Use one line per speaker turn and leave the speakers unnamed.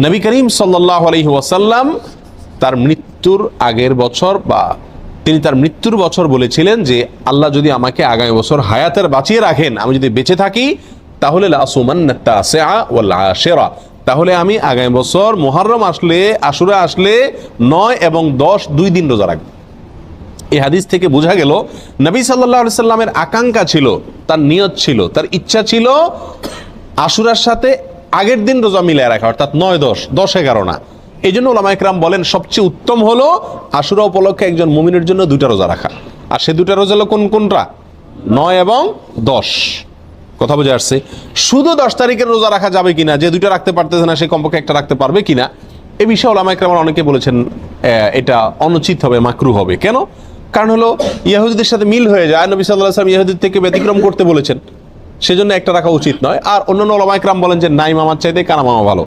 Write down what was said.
নবী করিম সাল্লাল্লাহু আলাইহি ওয়াসাল্লাম তার মৃত্যুর আগের বছর বা তিনি তার মৃত্যুর বছর বলেছিলেন যে আল্লাহ যদি আমাকে আগামী বছর হায়াতের বাঁচিয়ে রাখেন, আমি যদি বেঁচে থাকি, তাহলে লাসুমান্না তাসিআ ওয়াল আশিরা, তাহলে আমি আগামী বছর মুহররম আসলে, আশুরা আসলে 9 এবং 10 দুই দিন রোজা রাখব। এই হাদিস থেকে বোঝা গেল নবী সাল্লাল্লাহু আলাইহি সাল্লামের আকাঙ্ক্ষা ছিল, তার নিয়ত ছিল, তার ইচ্ছা ছিল আশুরার সাথে আগের দিন রোজা মিলিয়ে রাখা, অর্থাৎ 9-10, 10-11 না। এই জন্য ওলামা ইকরাম বলেন সবচেয়ে উত্তম হলো আশুরা উপলক্ষে একজন মুমিনের জন্য 2টা রোজা রাখা। আর সে 2টা রোজা হলো কোনটা? 9 এবং 10। কথা বোঝা আসছে? শুধু 10 তারিখের রোজা রাখা যাবে কিনা, যে 2টা রাখতে পারতেছে না সে কমপক্ষে একটা রাখতে পারবে কিনা, এ বিষয়ে ওলামা ইকরাম অনেকে বলেছেন এটা অনুচিত হবে, মাকরুহ হবে। কেন? কারণ হলো ইহুদিদের সাথে মিল হয়ে যায়, নবী সাল্লাল্লাহু আলাইহি ওয়াসাল্লাম ইহুদিদের থেকে ব্যতিক্রম করতে বলেছেন, সেজন্য একটা রাখা উচিত নয়। আর অন্যান্য ওলামা ইকরাম বলেন যে নাই মামার চাইতে কানা মামা ভালো।